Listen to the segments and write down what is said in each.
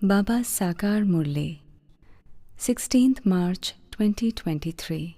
Baba Sakar Murli, 16th March 2023.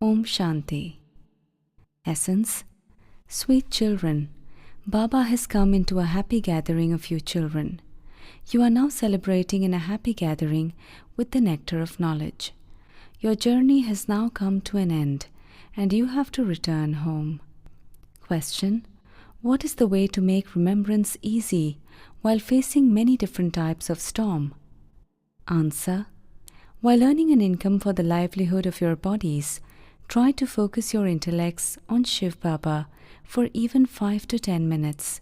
Om Shanti. Essence. Sweet children, Baba has come into a happy gathering of you children. You are now celebrating in a happy gathering with the nectar of knowledge. Your journey has now come to an end and you have to return home. Question. What is the way to make remembrance easy while facing many different types of storm? Answer. While earning an income for the livelihood of your bodies, try to focus your intellects on Shiv Baba for even 5 to 10 minutes.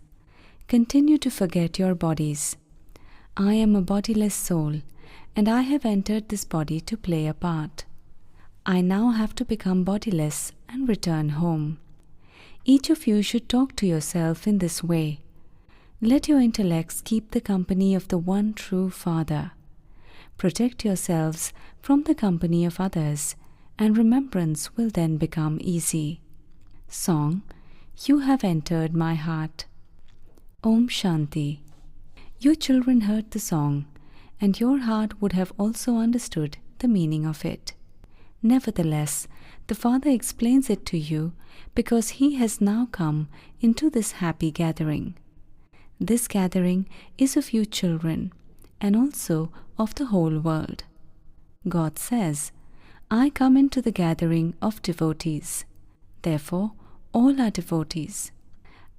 Continue to forget your bodies. I am a bodiless soul and I have entered this body to play a part. I now have to become bodiless and return home. Each of you should talk to yourself in this way. Let your intellects keep the company of the one true Father. Protect yourselves from the company of others, and remembrance will then become easy. Song. You have entered my heart. Om Shanti. You children heard the song, and your heart would have also understood the meaning of it. Nevertheless, the Father explains it to you because He has now come into this happy gathering. This gathering is of you children and also of the whole world. God says, I come into the gathering of devotees. Therefore, all are devotees.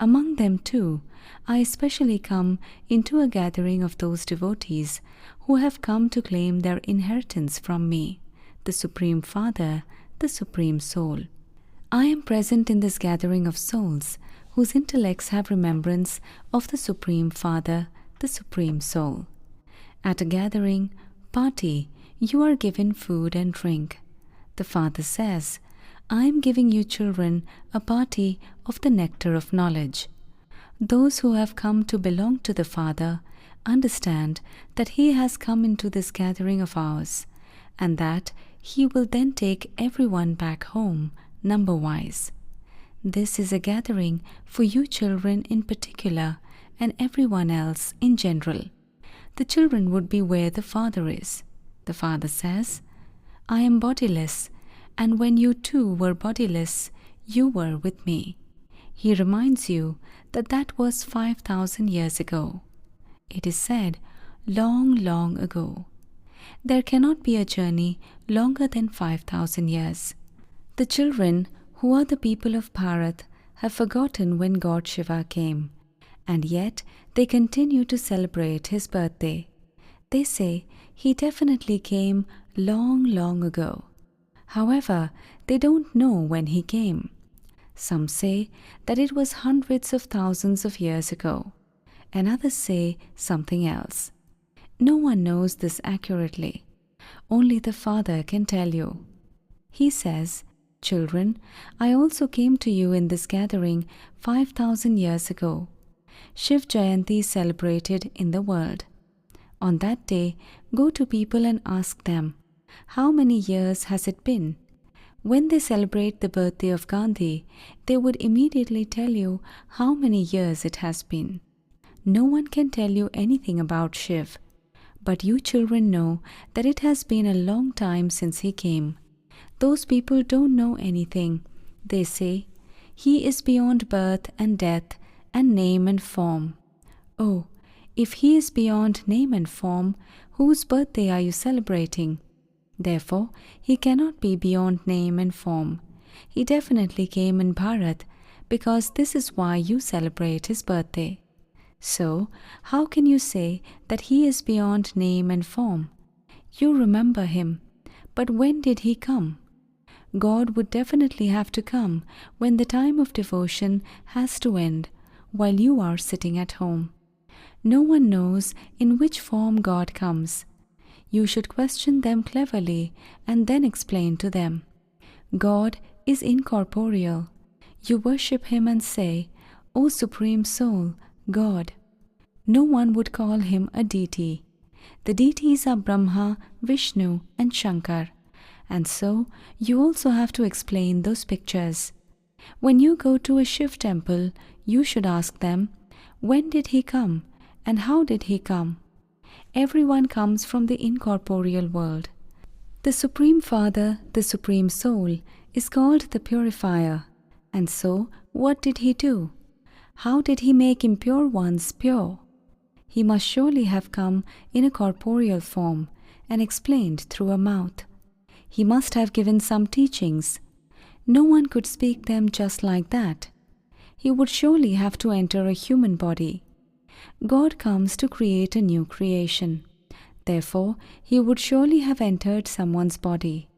Among them too, I especially come into a gathering of those devotees who have come to claim their inheritance from me, the Supreme Father, the Supreme Soul. I am present in this gathering of souls whose intellects have remembrance of the Supreme Father, the Supreme Soul. At a gathering, party, you are given food and drink. The Father says, I am giving you children a party of the nectar of knowledge. Those who have come to belong to the Father understand that He has come into this gathering of ours, and that He will then take everyone back home, number-wise. This is a gathering for you children in particular and everyone else in general. The children would be where the Father is. The Father says, I am bodiless, and when you too were bodiless, you were with me. He reminds you that that was 5,000 years ago. It is said, long, long ago. There cannot be a journey longer than 5,000 years. The children, who are the people of Bharat, have forgotten when God Shiva came, and yet they continue to celebrate his birthday. They say he definitely came long, long ago. However, they don't know when he came. Some say that it was hundreds of thousands of years ago, and others say something else. No one knows this accurately. Only the Father can tell you. He says, Children, I also came to you in this gathering 5,000 years ago. Shiv Jayanti is celebrated in the world. On that day, go to people and ask them, how many years has it been? When they celebrate the birthday of Gandhi, they would immediately tell you how many years it has been. No one can tell you anything about Shiv, but you children know that it has been a long time since he came. Those people don't know anything. They say, he is beyond birth and death and name and form. Oh, if he is beyond name and form, whose birthday are you celebrating? Therefore, he cannot be beyond name and form. He definitely came in Bharat, because this is why you celebrate his birthday. So, how can you say that he is beyond name and form? You remember him, but when did he come? God would definitely have to come when the time of devotion has to end, while you are sitting at home. No one knows in which form God comes. You should question them cleverly and then explain to them. God is incorporeal. You worship Him and say, O Supreme Soul, God. No one would call Him a deity. The deities are Brahma, Vishnu and Shankar. And so, you also have to explain those pictures. When you go to a Shiv temple, you should ask them, when did he come and how did he come? everyone comes from the incorporeal world. The Supreme Father, the Supreme Soul, is called the Purifier. And so, what did he do? How did he make impure ones pure? He must surely have come in a corporeal form and explained through a mouth. He must have given some teachings. No one could speak them just like that. He would surely have to enter a human body. God comes to create a new creation. Therefore, he would surely have entered someone's body.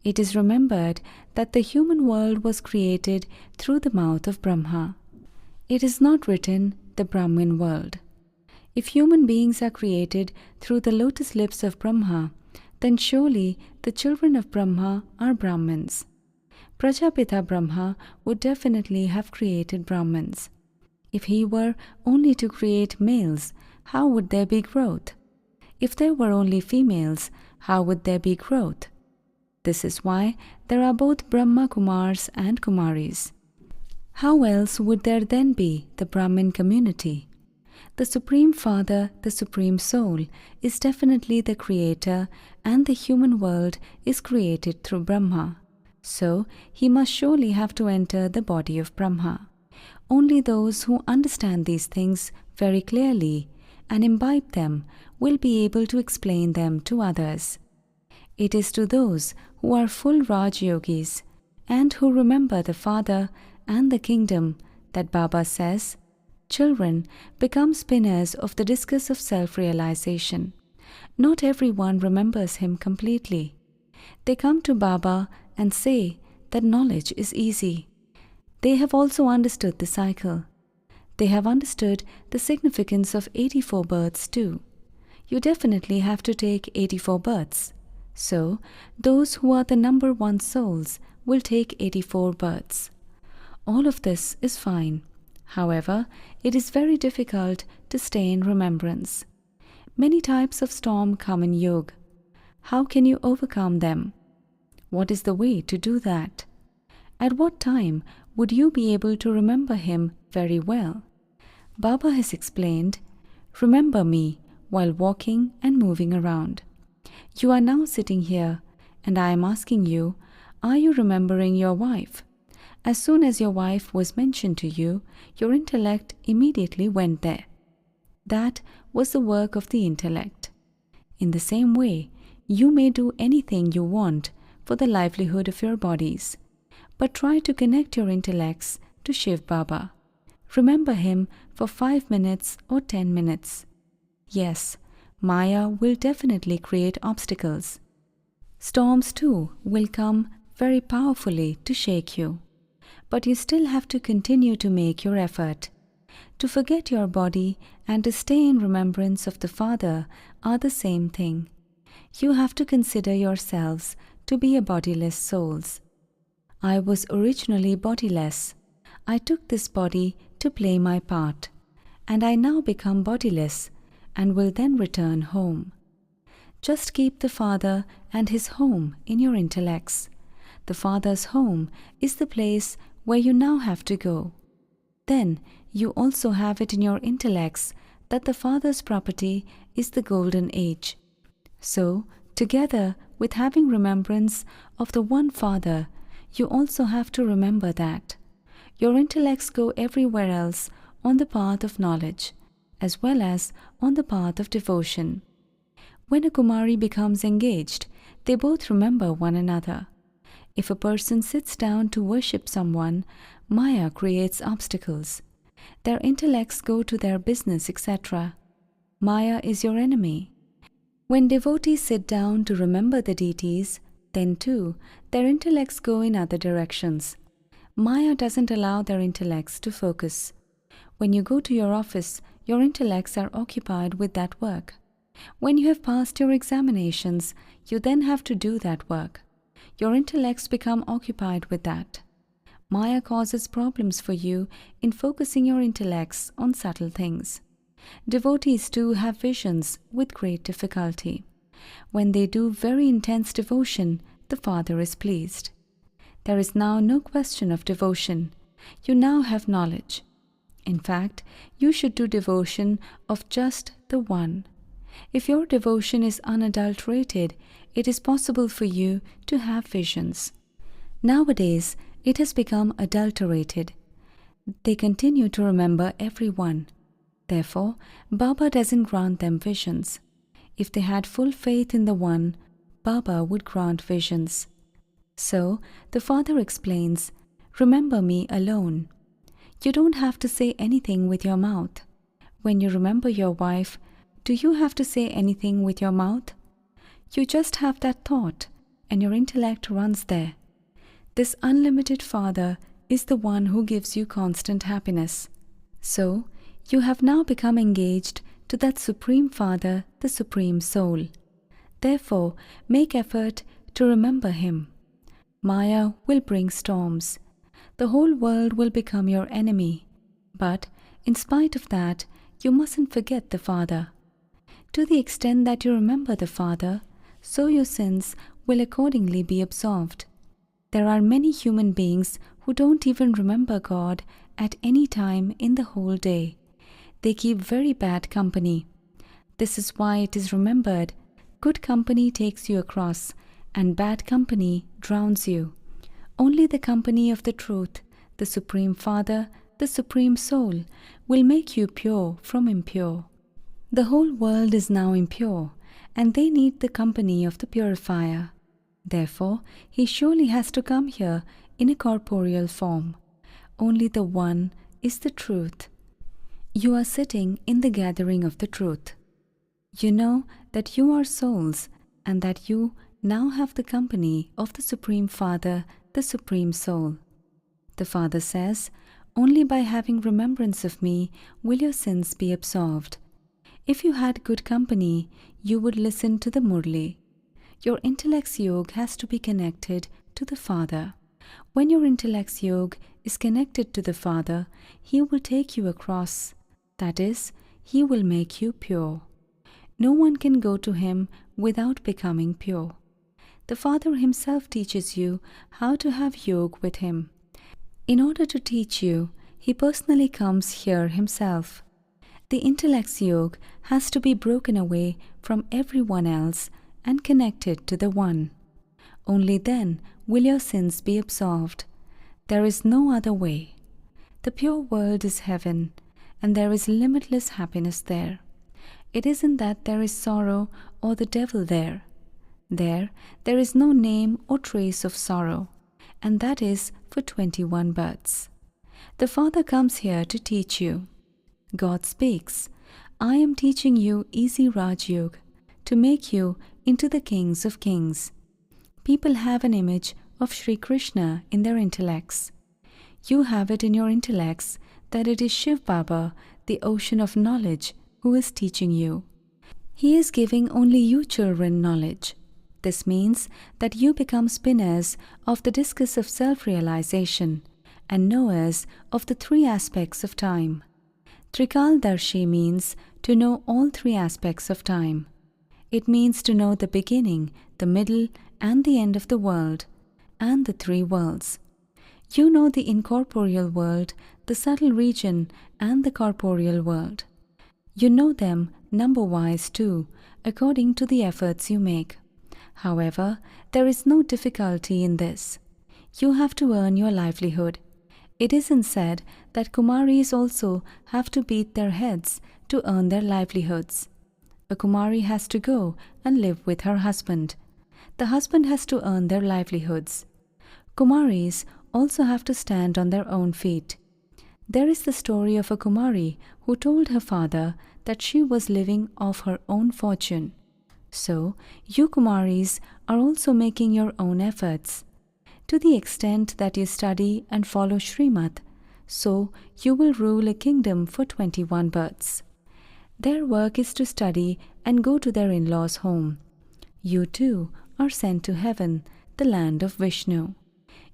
It is remembered that the human world was created through the mouth of Brahma. It is not written the Brahmin world. If human beings are created through the lotus lips of Brahma, then surely the children of Brahma are Brahmins. Prajapita Brahma would definitely have created Brahmins. If he were only to create males, how would there be growth? If there were only females, how would there be growth? This is why there are both Brahma Kumars and Kumaris. How else would there then be the Brahmin community? The Supreme Father, the Supreme Soul, is definitely the creator, and the human world is created through Brahma. So, he must surely have to enter the body of Brahma. Only those who understand these things very clearly and imbibe them will be able to explain them to others. It is to those who are full Raj Yogis and who remember the Father and the kingdom that Baba says, "Children, become spinners of the discus of self-realization." Not everyone remembers him completely. They come to Baba and say that knowledge is easy. They have also understood the cycle. They have understood the significance of 84 births too. You definitely have to take 84 births. So, those who are the number 1 souls will take 84 births. All of this is fine. However, it is very difficult to stay in remembrance. Many types of storm come in yoga. How can you overcome them? What is the way to do that? At what time would you be able to remember him very well? Baba has explained, "Remember me while walking and moving around." You are now sitting here, and I am asking you, are you remembering your wife? As soon as your wife was mentioned to you, your intellect immediately went there. That was the work of the intellect. In the same way, you may do anything you want for the livelihood of your bodies, but try to connect your intellects to Shiv Baba. Remember him for 5 minutes or 10 minutes. Yes, Maya will definitely create obstacles. Storms too will come very powerfully to shake you. But you still have to continue to make your effort. To forget your body and to stay in remembrance of the Father are the same thing. You have to consider yourselves to be a bodiless souls. I was originally bodiless. I took this body to play my part, and I now become bodiless and will then return home. Just keep the Father and his home in your intellects. The Father's home is the place where you now have to go. Then you also have it in your intellects that the Father's property is the golden age. So, together with having remembrance of the one Father, you also have to remember that. Your intellects go everywhere else on the path of knowledge, as well as on the path of devotion. When a Kumari becomes engaged, they both remember one another. If a person sits down to worship someone, Maya creates obstacles. Their intellects go to their business, etc. Maya is your enemy. When devotees sit down to remember the deities, then too, their intellects go in other directions. Maya doesn't allow their intellects to focus. When you go to your office, your intellects are occupied with that work. When you have passed your examinations, you then have to do that work. Your intellects become occupied with that. Maya causes problems for you in focusing your intellects on subtle things. Devotees too have visions with great difficulty. When they do very intense devotion, the Father is pleased. There is now no question of devotion. You now have knowledge. In fact, you should do devotion of just the one. If your devotion is unadulterated, it is possible for you to have visions. Nowadays, it has become adulterated. They continue to remember everyone. Therefore, Baba doesn't grant them visions. If they had full faith in the One, Baba would grant visions. So, the Father explains, remember me alone. You don't have to say anything with your mouth. When you remember your wife, do you have to say anything with your mouth? You just have that thought, and your intellect runs there. This unlimited Father is the one who gives you constant happiness. So, you have now become engaged to that Supreme Father, the Supreme Soul. Therefore, make effort to remember Him. Maya will bring storms. The whole world will become your enemy. But, in spite of that, you mustn't forget the Father. To the extent that you remember the Father, so your sins will accordingly be absolved. There are many human beings who don't even remember God at any time in the whole day. They keep very bad company. This is why it is remembered, good company takes you across, and bad company drowns you. Only the company of the truth, the Supreme Father, the Supreme Soul, will make you pure from impure. The whole world is now impure, and they need the company of the purifier. Therefore, he surely has to come here in a corporeal form. Only the One is the truth. You are sitting in the gathering of the truth. You know that you are souls and that you now have the company of the Supreme Father, the Supreme Soul. The Father says, only by having remembrance of me will your sins be absolved. If you had good company, you would listen to the Murli. Your intellect's yoke has to be connected to the Father. When your intellect's yoke is connected to the Father, He will take you across. That is, He will make you pure. No one can go to Him without becoming pure. The Father Himself teaches you how to have yoga with Him. In order to teach you, He personally comes here Himself. The intellect's yoke has to be broken away from everyone else and connected to the One. Only then will your sins be absolved. There is no other way. The pure world is heaven, and there is limitless happiness there. It isn't that there is sorrow or the devil there. There is no name or trace of sorrow, and that is for 21 births. The Father comes here to teach you. God speaks, I am teaching you easy Raj Yoga to make you into the kings of kings. People have an image of Sri Krishna in their intellects. You have it in your intellects that it is Shiv Baba, the ocean of knowledge, who is teaching you. He is giving only you children knowledge. This means that you become spinners of the discus of self-realization and knowers of the three aspects of time. Trikaldarshi means to know all three aspects of time. It means to know the beginning, the middle, and the end of the world, and the three worlds. You know the incorporeal world, the subtle region, and the corporeal world. You know them number-wise too, according to the efforts you make. However, there is no difficulty in this. You have to earn your livelihood. It isn't said that Kumaris also have to beat their heads to earn their livelihoods. A Kumari has to go and live with her husband. The husband has to earn their livelihoods. Kumaris also have to stand on their own feet. There is the story of a Kumari who told her father that she was living off her own fortune. So, you Kumaris are also making your own efforts. To the extent that you study and follow Srimad, so you will rule a kingdom for 21 births. Their work is to study and go to their in-laws' home. You too are sent to heaven, the land of Vishnu.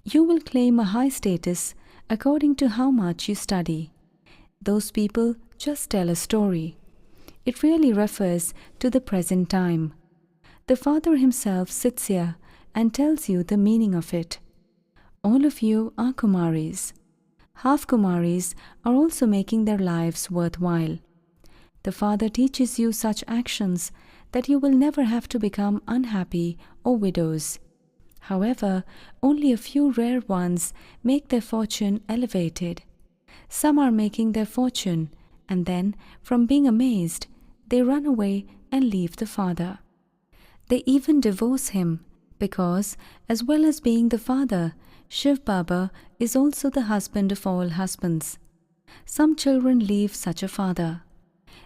You will claim a high status according to how much you study. Those people just tell a story. It really refers to the present time. The Father Himself sits here and tells you the meaning of it. All of you are Kumaris. Half Kumaris are also making their lives worthwhile. The Father teaches you such actions that you will never have to become unhappy or widows. However, only a few rare ones make their fortune elevated. Some are making their fortune, and then, from being amazed, they run away and leave the Father. They even divorce him, because, as well as being the father, Shiv Baba is also the husband of all husbands. Some children leave such a father.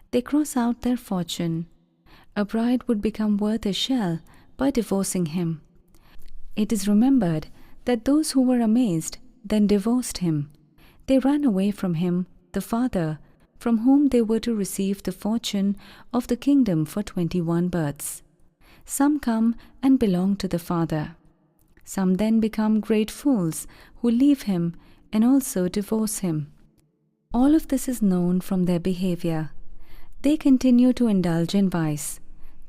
They cross out their fortune. A bride would become worth a shell by divorcing him. It is remembered that those who were amazed then divorced him. They ran away from him, the father, from whom they were to receive the fortune of the kingdom for 21 births. Some come and belong to the Father. Some then become great fools who leave him and also divorce him. All of this is known from their behavior. They continue to indulge in vice,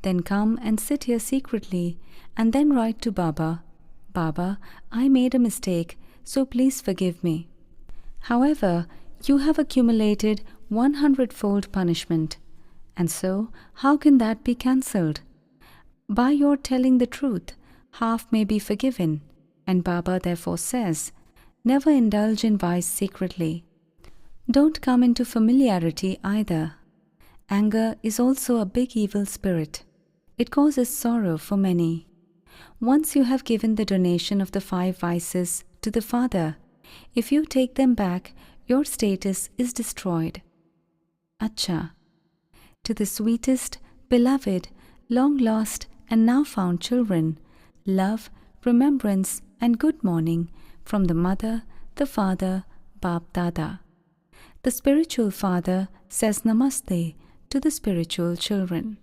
then come and sit here secretly and then write to Baba, "Baba, I made a mistake, so please forgive me." However, you have accumulated 100-fold punishment, and so how can that be cancelled? By your telling the truth, half may be forgiven, and Baba therefore says, never indulge in vice secretly. Don't come into familiarity either. Anger is also a big evil spirit. It causes sorrow for many. Once you have given the donation of the 5 vices to the Father, if you take them back, your status is destroyed. Acha. To the sweetest, beloved, long-lost and now found children, love, remembrance and good morning from the Mother, the Father, BapDada. The spiritual father says Namaste to the spiritual children.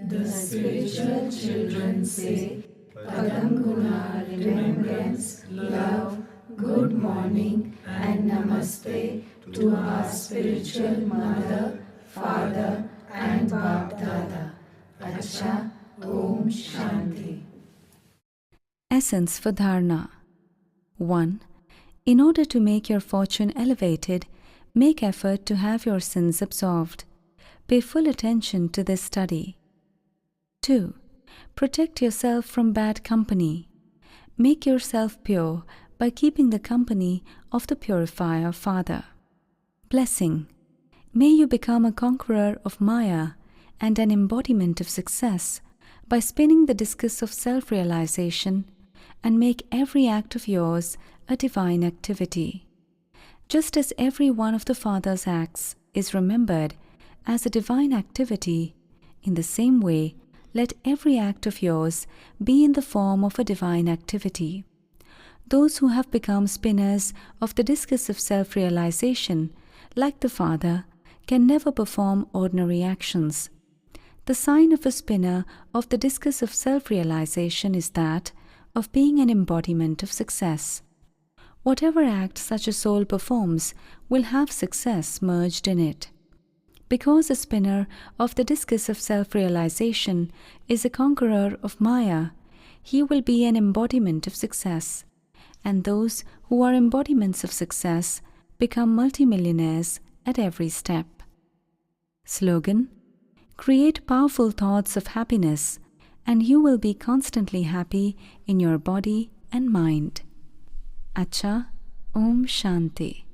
The spiritual children say Padam Guna, remembrance, love, good morning and Namaste to our spiritual Mother, Father and BapDada. Acha, Om Shanti. Essence for Dharna. 1. In order to make your fortune elevated, make effort to have your sins absolved. Pay full attention to this study. 2. Protect yourself from bad company. Make yourself pure by keeping the company of the Purifier Father. Blessing. May you become a conqueror of Maya and an embodiment of success by spinning the discus of self-realization and make every act of yours a divine activity. Just as every one of the Father's acts is remembered as a divine activity, in the same way, let every act of yours be in the form of a divine activity. Those who have become spinners of the discus of self-realization, like the Father, can never perform ordinary actions. The sign of a spinner of the discus of self-realization is that of being an embodiment of success. Whatever act such a soul performs will have success merged in it. Because a spinner of the discus of self-realization is a conqueror of Maya, he will be an embodiment of success, and those who are embodiments of success become multimillionaires at every step. Slogan: Create powerful thoughts of happiness, and you will be constantly happy in your body and mind. Acha, Om Shanti.